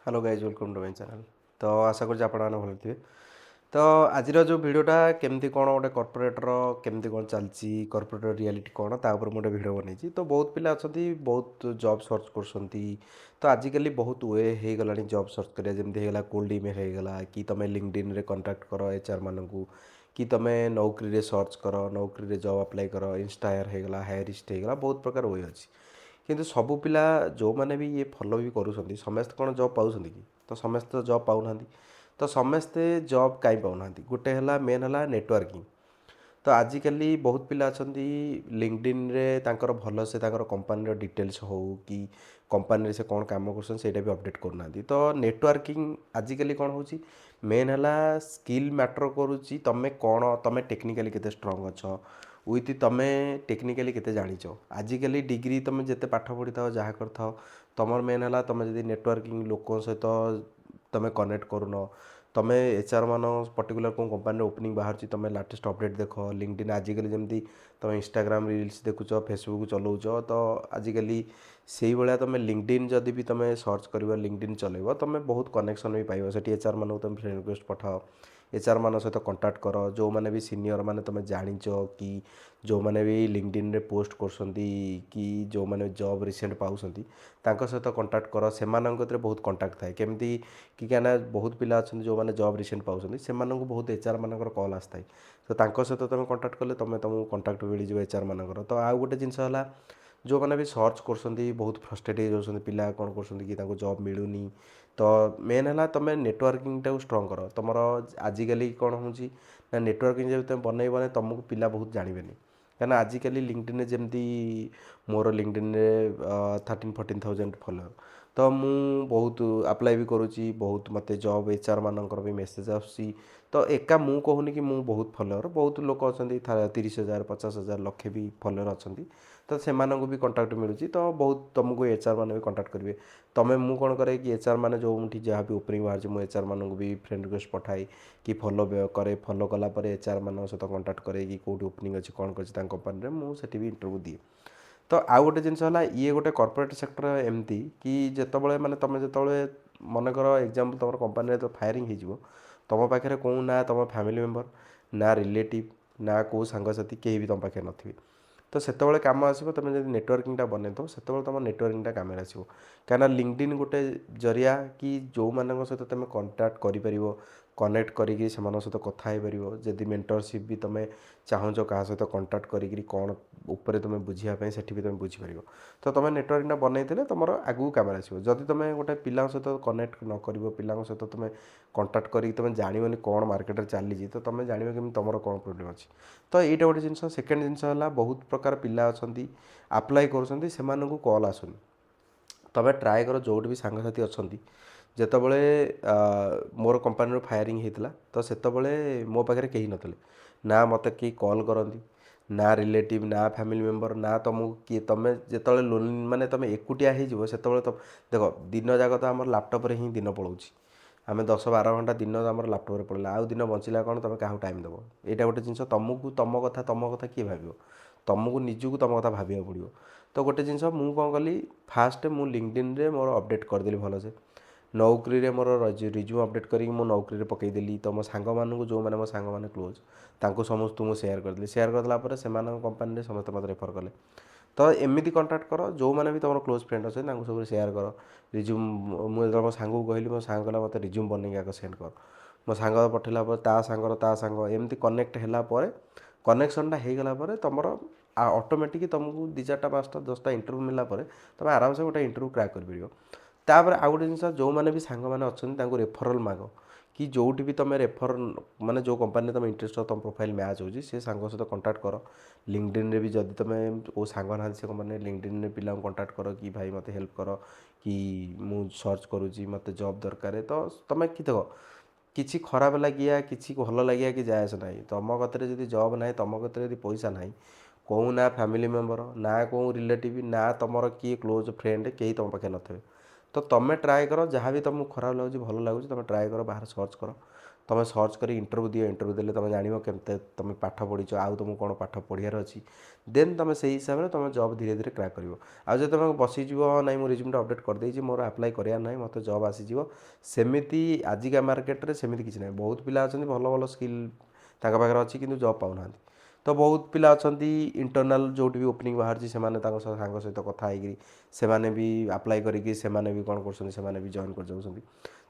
Hello guys welcome to my channel. तो आशा करुँच आप भल थे। तो आज जो भिडटा केमती कौन गोटे कर्पोरेटर केमती कौन चलती कर्पोरेटर रियलिटी कौन तापर मुझे भिड बनी तो बहुत पिला अच्छा बहुत जॉब सर्च कर तो आजिकली बहुत वे हो गला जॉब सर्च करा जमी होगा कोल्ड ईमेल होगा कि तुम लिंक्डइन रे कांटेक्ट कर एचआर मानू कि तुम नौकरी रे सर्च कर नौकरी रे जॉब अप्लाई कर इंस्टायर होगा हायरिस्ट होगा बहुत प्रकार वे अच्छी କିନ୍ତୁ ସବୁ ପିଲା ଯେଉଁମାନେ ବି ଇଏ ଫଲୋ ବି କରୁଛନ୍ତି ସମସ୍ତେ କ'ଣ ଜବ୍ ପାଉଛନ୍ତି କି ତ ସମସ୍ତେ ତ ଜବ୍ ପାଉନାହାନ୍ତି ତ ସମସ୍ତେ ଜବ୍ କାହିଁ ପାଉନାହାନ୍ତି ଗୋଟେ ହେଲା ମେନ୍ ହେଲା ନେଟୱାର୍କିଂ ତ ଆଜିକାଲି ବହୁତ ପିଲା ଅଛନ୍ତି ଲିଙ୍କଡିନ୍ରେ ତାଙ୍କର ଭଲସେ ତାଙ୍କର କମ୍ପାନୀର ଡିଟେଲ୍ସ ହେଉ କି କମ୍ପାନୀରେ ସେ କ'ଣ କାମ କରୁଛନ୍ତି ସେଇଟା ବି ଅପଡ଼େଟ୍ କରୁନାହାନ୍ତି ତ ନେଟୱାର୍କିଂ ଆଜିକାଲି କ'ଣ ହେଉଛି ମେନ୍ ହେଲା ସ୍କିଲ୍ ମ୍ୟାଟର୍ କରୁଛି ତୁମେ କ'ଣ ତୁମେ ଟେକ୍ନିକାଲି କେତେ ଷ୍ଟ୍ରଙ୍ଗ ଅଛ ୱିଥ୍ ତୁମେ ଟେକ୍ନିକାଲି କେତେ ଜାଣିଛ ଆଜିକାଲି ଡିଗ୍ରୀ ତୁମେ ଯେତେ ପାଠ ପଢ଼ିଥାଅ ଯାହା କରିଥାଅ ତୁମର ମେନ୍ ହେଲା ତୁମେ ଯଦି ନେଟୱାର୍କିଂ ଲୋକଙ୍କ ସହିତ ତୁମେ କନେକ୍ଟ କରୁନ ତୁମେ ଏଚଆର୍ ମାନ ପର୍ଟିକୁଲାର କେଉଁ କମ୍ପାନୀର ଓପନିଂ ବାହାରୁଛି ତୁମେ ଲାଟେଷ୍ଟ ଅପଡ଼େଟ୍ ଦେଖ ଲିଙ୍କଡିନ୍ ଆଜିକାଲି ଯେମିତି ତୁମେ ଇନଷ୍ଟାଗ୍ରାମ ରିଲ୍ସ ଦେଖୁଛ ଫେସବୁକ୍ ଚଲାଉଛ ତ ଆଜିକାଲି ସେଇଭଳିଆ ତୁମେ ଲିଙ୍କଡିନ୍ ଯଦି ବି ତୁମେ ସର୍ଚ୍ଚ କରିବ ଲିଙ୍କଡିନ୍ ଚଲାଇବ ତୁମେ ବହୁତ କନେକ୍ସନ୍ ବି ପାଇବ ସେଠି ଏଚଆର୍ ମାନଙ୍କୁ ତୁମେ ଫ୍ରେଣ୍ଡ ରିକ୍ୱେଷ୍ଟ ପଠାଅ ଏଚଆର୍ ମାନଙ୍କ ସହିତ କଣ୍ଟାକ୍ଟ କର ଯେଉଁମାନେ ବି ସିନିୟର ମାନେ ତୁମେ ଜାଣିଛ କି ଯେଉଁମାନେ ବି ଲିଙ୍କଡିନ୍ରେ ପୋଷ୍ଟ କରୁଛନ୍ତି କି ଯେଉଁମାନେ ଜବ୍ ରିସେଣ୍ଟ ପାଉଛନ୍ତି ତାଙ୍କ ସହିତ କଣ୍ଟାକ୍ଟ କର ସେମାନଙ୍କ କତିରେ ବହୁତ କଣ୍ଟାକ୍ଟ ଥାଏ କେମିତି କି କାହିଁକିନା ବହୁତ ପିଲା ଅଛନ୍ତି ଯେଉଁମାନେ ଜବ୍ ରିସେଣ୍ଟ ପାଉଛନ୍ତି ସେମାନଙ୍କୁ ବହୁତ ଏଚଆର୍ ମାନଙ୍କର କଲ୍ ଆସିଥାଏ ତ ତାଙ୍କ ସହିତ ତୁମେ କଣ୍ଟାକ୍ଟ କଲେ ତୁମକୁ କଣ୍ଟାକ୍ଟ ମିଳିଯିବ ଏଚଆର୍ ମାନଙ୍କର ତ ଆଉ ଗୋଟେ ଜିନିଷ ହେଲା ଯେଉଁମାନେ ବି ସର୍ଚ୍ଚ କରୁଛନ୍ତି ବହୁତ ଫ୍ରଷ୍ଟ୍ରେଟ୍ ହେଇଯାଉଛନ୍ତି ପିଲା କ'ଣ କରୁଛନ୍ତି କି ତାଙ୍କୁ ଜବ୍ ମିଳୁନି ତ ମେନ୍ ହେଲା ତୁମେ ନେଟୱାର୍କିଂଟାକୁ ଷ୍ଟ୍ରଙ୍ଗ କର ତୁମର ଆଜିକାଲି କ'ଣ ହେଉଛି ନା ନେଟୱାର୍କିଂ ଯଦି ତୁମେ ବନେଇବ ତୁମକୁ ପିଲା ବହୁତ ଜାଣିବେନି କାହିଁକିନା ଆଜିକାଲି ଲିଙ୍କଡିନ୍ରେ ଯେମିତି ମୋର ଲିଙ୍କଡିନ୍ରେ 13-14 thousand ଫଲୋଅର୍ ତ ମୁଁ ବହୁତ ଆପ୍ଲାଏ ବି କରୁଛି ବହୁତ ମୋତେ ଜବ୍ ଏଚଆର୍ ମାନଙ୍କର ବି ମେସେଜ୍ ଆସୁଛି ତ ଏକା ମୁଁ କହୁନି କି ମୁଁ ବହୁତ ଫଲୋଅର୍ ବହୁତ ଲୋକ ଅଛନ୍ତି 30,000 50,000 ଲକ୍ଷେ ବି ଫଲୋଅର୍ ଅଛନ୍ତି ତ ସେମାନଙ୍କୁ ବି କଣ୍ଟାକ୍ଟ ମିଳୁଛି ତ ବହୁତ ତୁମକୁ ଏଚଆର୍ ମାନେ ବି କଣ୍ଟାକ୍ଟ କରିବେ ତୁମେ ମୁଁ କ'ଣ କରେ କି ଏଚଆର୍ ମାନେ ଯେଉଁଠି ଯାହା ବି ଓପନିଂ ବାହାରୁଛି ମୁଁ ଏଚଆର୍ ମାନଙ୍କୁ ବି ଫ୍ରେଣ୍ଡ ରିକ୍ୱେଷ୍ଟ ପଠାଏ କି ଫଲୋ କରେ ଫଲୋ କଲା ପରେ ଏଚଆର୍ ମାନଙ୍କ ସହିତ କଣ୍ଟାକ୍ଟ କରେ କି କେଉଁଠି ଓପନିଂ ଅଛି କ'ଣ କରିଛି ତାଙ୍କ କମ୍ପାନୀରେ ମୁଁ ସେଠି ବି ଇଣ୍ଟରଭ୍ୟୁ ଦିଏ ତ ଆଉ ଗୋଟେ ଜିନିଷ ହେଲା ଇଏ ଗୋଟେ କର୍ପୋରେଟ୍ ସେକ୍ଟର ଏମିତି କି ଯେତେବେଳେ ମାନେ ତୁମେ ଯେତେବେଳେ ମନେକର ଏକ୍ଜାମ୍ପଲ୍ ତୁମର କମ୍ପାନୀରେ ତ ଫାୟାରିଂ ହେଇଯିବ ତୁମ ପାଖରେ କେଉଁ ନା ତୁମ ଫ୍ୟାମିଲି ମେମ୍ବର ନା ରିଲେଟିଭ୍ ନା କେଉଁ ସାଙ୍ଗସାଥି କେହି ବି ତୁମ ପାଖରେ ନଥିବେ ତ ସେତେବେଳେ କାମ ଆସିବ ତୁମେ ଯଦି ନେଟୱାର୍କିଂଟା ବନେଇଥିବ ସେତେବେଳେ ତୁମ ନେଟୱାର୍କିଂଟା କାମରେ ଆସିବ କାହିଁକିନା ଲିଙ୍କଡିନ୍ ଗୋଟେ ଜରିଆ କି ଯେଉଁମାନଙ୍କ ସହିତ ତୁମେ କଣ୍ଟାକ୍ଟ କରିପାରିବ କନେକ୍ଟ କରିକି ସେମାନଙ୍କ ସହିତ କଥା ହେଇପାରିବ ଯଦି ମେଣ୍ଟରସିପ୍ ବି ତୁମେ ଚାହୁଁଛ କାହା ସହିତ କଣ୍ଟାକ୍ଟ କରିକିରି କ'ଣ ଉପରେ ତୁମେ ବୁଝିବା ପାଇଁ ସେଠି ବି ତୁମେ ବୁଝିପାରିବ ତ ତୁମେ ନେଟୱାର୍କିଂଟା ବନେଇଥିଲେ ତୁମର ଆଗକୁ କାମରେ ଆସିବ ଯଦି ତୁମେ ଗୋଟେ ପିଲାଙ୍କ ସହିତ କନେକ୍ଟ ନ କରିବ ପିଲାଙ୍କ ସହିତ ତୁମେ କଣ୍ଟାକ୍ଟ କରିକି ତୁମେ ଜାଣିବନି କ'ଣ ମାର୍କେଟରେ ଚାଲିଛି ତ ତୁମେ ଜାଣିବ କେମିତି ତୁମର କ'ଣ ପ୍ରୋବ୍ଲେମ୍ ଅଛି ତ ଏଇଟା ଗୋଟେ ଜିନିଷ ସେକେଣ୍ଡ ଜିନିଷ ହେଲା ବହୁତ ପ୍ରକାର ପିଲା ଅଛନ୍ତି ଆପ୍ଲାଏ କରୁଛନ୍ତି ସେମାନଙ୍କୁ କଲ୍ ଆସୁନି ତୁମେ ଟ୍ରାଏ କର ଯେଉଁଠି ବି ସାଙ୍ଗସାଥି ଅଛନ୍ତି ଯେତେବେଳେ ମୋର କମ୍ପାନୀର ଫାୟାରିଂ ହେଇଥିଲା ତ ସେତେବେଳେ ମୋ ପାଖରେ କେହି ନଥିଲେ ନା ମୋତେ କେହି କଲ୍ କରନ୍ତି ନା ରିଲେଟିଭ୍ ନା ଫ୍ୟାମିଲି ମେମ୍ବର ନା ତୁମକୁ କିଏ ତୁମେ ଯେତେବେଳେ ମାନେ ତୁମେ ଏକୁଟିଆ ହେଇଯିବ ସେତେବେଳେ ତ ଦେଖ ଦିନ ଯାକ ତ ଆମର ଲ୍ୟାପଟପ୍ରେ ହିଁ ଦିନ ପଳାଉଛି ଆମେ 10-12 ଘଣ୍ଟା ଦିନ ଆମର ଲ୍ୟାପଟପ୍ରେ ପଳେଇଲା ଆଉ ଦିନ ବଞ୍ଚିଲା କ'ଣ ତୁମେ କାହାକୁ ଟାଇମ୍ ଦେବ ଏଇଟା ଗୋଟେ ଜିନିଷ ତୁମକୁ ତୁମ କଥା କିଏ ଭାବିବ ତୁମକୁ ନିଜକୁ ତୁମ କଥା ଭାବିବାକୁ ପଡ଼ିବ ତ ଗୋଟେ ଜିନିଷ ମୁଁ କ'ଣ କଲି ଫାଷ୍ଟ ମୁଁ ଲିଙ୍କଡିନ୍ରେ ମୋର ଅପଡ଼େଟ୍ କରିଦେଲି ଭଲସେ ନୌକରୀରେ ମୋର ରିଜ୍ୟୁମ୍ ଅପଡ଼େଟ୍ କରିକି ମୁଁ ନୌକରୀରେ ପକାଇଦେଲି ତ ମୋ ସାଙ୍ଗମାନଙ୍କୁ ଯେଉଁମାନେ ମୋ ସାଙ୍ଗମାନେ କ୍ଲୋଜ୍ ତାଙ୍କୁ ସମସ୍ତଙ୍କୁ ମୁଁ ସେୟାର କରିଦେଲି ସେୟାର କରିଦେଲା ପରେ ସେମାନଙ୍କ କମ୍ପାନୀରେ ସମସ୍ତେ ମୋତେ ରେଫର୍ କଲେ ତ ଏମିତି କଣ୍ଟାକ୍ଟ କର ଯେଉଁମାନେ ବି ତୁମର କ୍ଲୋଜ୍ ଫ୍ରେଣ୍ଡ ଅଛନ୍ତି ତାଙ୍କୁ ସବୁ ସେୟାର କର ରିଜ୍ୟୁମ୍ ମୁଁ ଯେତେବେଳେ ମୋ ସାଙ୍ଗକୁ କହିଲି ମୋ ସାଙ୍ଗ କହିଲା ମୋତେ ରିଜ୍ୟୁମ୍ ବନେଇକି ଆଗ ସେଣ୍ଡ କର ମୋ ସାଙ୍ଗ ପଠାଇଲା ପରେ ତା ସାଙ୍ଗର ତା ସାଙ୍ଗ ଏମିତି କନେକ୍ଟ ହେଲା ପରେ କନେକ୍ସନ୍ଟା ହେଇଗଲା ପରେ ତୁମର ଅଟୋମେଟିକ୍ ତୁମକୁ 2-4-5-10ଟା ଇଣ୍ଟରଭ୍ୟୁ ମିଳିଲା ପରେ ତୁମେ ଆରାମସେ ଗୋଟେ ଇଣ୍ଟରଭ୍ୟୁ କ୍ରାକ୍ କରିପାରିବ ତାପରେ ଆଉ ଗୋଟେ ଜିନିଷ ଯେଉଁମାନେ ବି ସାଙ୍ଗମାନେ ଅଛନ୍ତି ତାଙ୍କୁ ରେଫରାଲ୍ ମାଗ କି ଯେଉଁଠି ବି ତୁମେ ରେଫର ମାନେ ଯେଉଁ କମ୍ପାନୀରେ ତୁମେ ଇଣ୍ଟରେଷ୍ଟ ତୁମ ପ୍ରୋଫାଇଲ୍ ମ୍ୟାଚ୍ ହେଉଛି ସେ ସାଙ୍ଗ ସହିତ କଣ୍ଟାକ୍ଟ କର ଲିଙ୍କଡିନ୍ରେ ବି ଯଦି ତୁମେ କେଉଁ ସାଙ୍ଗ ନାହାନ୍ତି ସେ କମ୍ପାନୀରେ ଲିଙ୍କଡିନ୍ରେ ପିଲାଙ୍କୁ କଣ୍ଟାକ୍ଟ କର କି ଭାଇ ମୋତେ ହେଲ୍ପ କର କି ମୁଁ ସର୍ଚ୍ଚ କରୁଛି ମୋତେ ଜବ୍ ଦରକାର ତ ତୁମେ କି ଦେଖ କିଛି ଖରାପ ଲାଗିବା କିଛି ଭଲ ଲାଗିବା କି ଯାଏ ଆସେ ନାହିଁ ତୁମ କତିରେ ଯଦି ଜବ୍ ନାହିଁ ତୁମ କତିରେ ଯଦି ପଇସା ନାହିଁ କେଉଁ ନା ଫ୍ୟାମିଲି ମେମ୍ବର ନା କେଉଁ ରିଲେଟିଭ୍ ନା ତୁମର କିଏ କ୍ଲୋଜ୍ ଫ୍ରେଣ୍ଡ କେହି ତୁମ ପାଖରେ ନଥିବେ ତ ତୁମେ ଟ୍ରାଏ କର ଯାହା ବି ତୁମକୁ ଖରାପ ଲାଗୁଛି ଭଲ ଲାଗୁଛି ତୁମେ ଟ୍ରାଏ କର ବାହାରେ ସର୍ଚ୍ଚ କର तुम सर्च कर इंटरव्यू दियो इंटरव्यू देले तुम जान केमते तुम पाठ पढ़ीच आउ तुमको कौन पाठ पढ़ियार अच्छी देन तुम से हिसाब से तुम जॉब धीरे धीरे क्रैक कर आज तुम बसीज ना मो रिज्यूम अपडेट करदे मोर आप्लाय करार ना मत जॉब आसीज सेमती आजिका मार्केट रे सेमती किसी ना बहुत पिला अच्छा भल भल स्किल पाखे अच्छी कि जॉब पाऊना तो बहुत पिला अच्छा इंटरनाल जो भी ओपनिंग बाहर से सांग सहित कथा से भी आप्लाय करी भी कौन कर भी जॉइन कर जाऊँ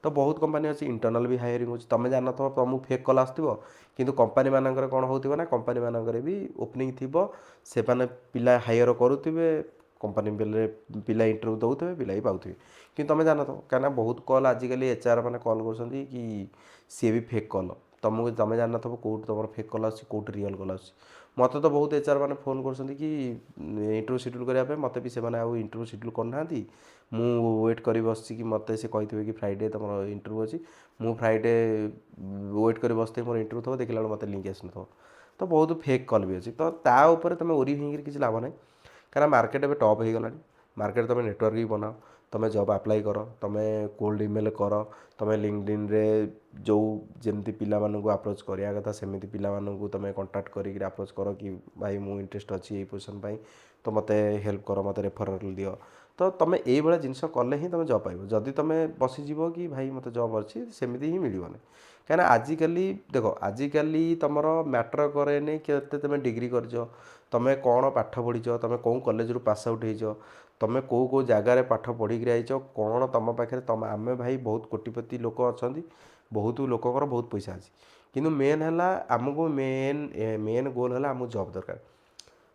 तो बहुत कंपनी अच्छी इंटरनाल भी हायरिंग हो तुम जान तो तुमको फेक कल आसो कि कंपनी मानक कौन हो ना कंपनी मानक भी ओपनिंग थी से पिला हायर करुवे कंपनी बेले पिला इंटरव्यू दौथे पिला ही पाथे कि तुम जान तो कहीं बहुत कल आजिकल एचआर मैंने कल कर सी भी फेक कल तुमको तुम जान तो कौट तुम फेक कल आउट रियल कल मत तो बहुत एचआर मैंने फोन कर इंटरव्यू शेड्यूल करने मत भी से इंटरव्यू शेड्यूल करना वेट कर बस कि मत से कही कि फ्राइडे तुम इंटरव्यू अच्छी मु फ्राइडे वेट कर बसते मोर इंटरव्यू थो देखला मत लिंक आसन तो बहुत फेक कल भी अच्छी तो ताऊपर तुम ओरी हिंगी किसी लाभ ना क्या मार्केट ए टप हो गला मार्केट तुम नेटवर्क भी बनाओ तुम जॉब अप्लाई कर तुम कोल्ड इमेल कर तुम लिंक्डइन रे जो जमती पिला अप्रोच करिया कथा सेमती पिला तुम कांटेक्ट कर अप्रोच कर कि भाई मु इंटरेस्ट अच्छी ये पोजिशन तो मत हेल्प कर मत रेफरल दियो तो तुम ये जिनस कले ही तुम जॉब पाइब जदि तुम बसीज कि भाई मत जॉब अच्छी सेमती ही मिलने कहीं आजिकली देख आजिकल तुम मैटर कैनि के तुम डिग्री कर तुम कौन पाठ पढ़ीच तुम कौ कॉलेज रू पास आउट हो तुम कौ कौ जगार पाठ पढ़ी आईच कौन तुम पाखे तुम आम भाई बहुत कोटिपति लोक अच्छा बहुत लोकर बहुत पैसा अच्छी किंतु मेन है आमको मेन गोल है आमको जॉब दरकार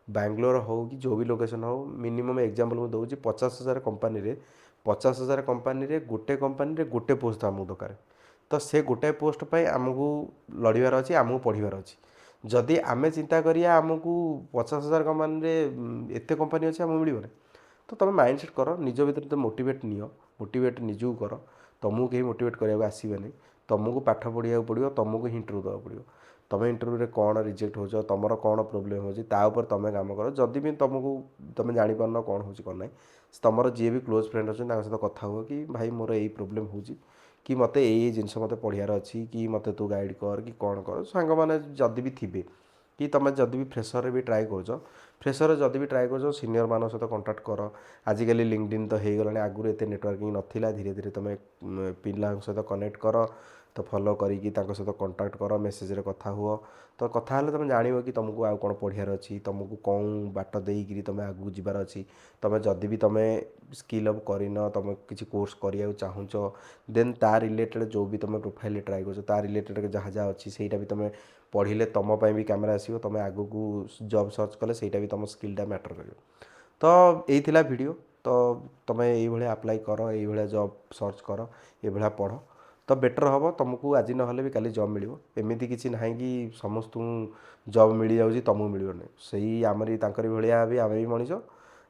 बांग्लोर हो कि जो भी लोकेशन हो मिनिमम एग्जांपल मुझे दूसरी 50,000 कंपनी रे 50,000 कंपनी रे गोटे पोस्ट आमको दरकार तो से गोटे पोस्ट पर आमको लड़ार अच्छी आमको पढ़ार अच्छी जदि आमे चिंता करिया आमको 50,000 कंपनी एत कंपनी अच्छे आमको मिलने तो तुम माइंडसेट कर निज भर तो मोटिवेट नियो मोटिवेट निजू कर तुमको कहीं मोटिवेट कराया आसबे तुमको पाठ पढ़िया पड़ो तुमको ही इंटरव्यू देवा पड़ो तुम इंटरव्यू रे कौन रिजेक्ट हो तुम कौन प्रोब्लेम हो तुम काम कर जदि भी तुमको तुम जापार कौन हो कौन ना तुम जी भी क्लोज फ्रेंड अच्छे सहित कथा हुआ कि भाई मोर यही प्रोब्लेम हो कि मत ये जिनस मत पढ़ार अच्छी कि मत तू गाइड कर कि कौन कर सांग मैंने जदि भी थे कि तुम जदि भी फ्रेसर भी ट्राए कर फ्रेसर जदि भी ट्राए कर सीनियर मान सहित कंटाक्ट कर आजिकल लिंक्डइन तो हो गला आगुरी एत नेटवर्किंग नाला धीरे धीरे तुम पिला सहित कनेक्ट कर तो फॉलो करी सहित कंटाक्ट कर मेसेज रे कथा हुआ तो कथा हेल्ले तुम जान कि तुमको आउ कौन पढ़ार अच्छी तुमको कौन बाट देकरी तुम आगू जबार अच्छी तुम जदि भी तुम स्किल अप करन तुम किसी कोर्स करा चाहूच देन ता रिलेटेड जो भी तुम प्रोफाइल ट्राए कर रिलेटेड जहाँ जहाँ अच्छी से भी तुम पढ़ले तुम भी कैमेरा आसो तुम आग को जॉब सर्च कले सहीटा भी तुम स्किलटा मैटर कर तो यही वीडियो तो तुम ये अप्लाई कर ये जॉब सर्च कर ये पढ़ तो बेटर हम तुमको आज ना भी काली जॉब मिल एमती किसी ना कि समस्त जॉब मिल जाऊँगी तुमको मिलने से आमरी भाया भी आम भी मनीष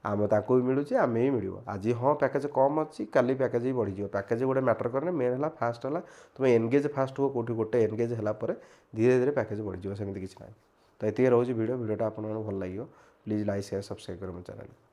आम ताको भी मिलूँ आम भी मिल आज हाँ पैकेज कम अच्छी काली पैकेज भी बढ़ीज पैकेज गोटे मैटर करने मेन है फास्ट है तुम एनगेज फास्ट हो कौटी गोटे एनगेज है धीरे धीरे पैकेज बढ़ीज सेमती किसी ना तो ये रोज वीडियोटा आपको भल लगे प्लीज लाइक शेयर सब्सक्राइब कर चैनल।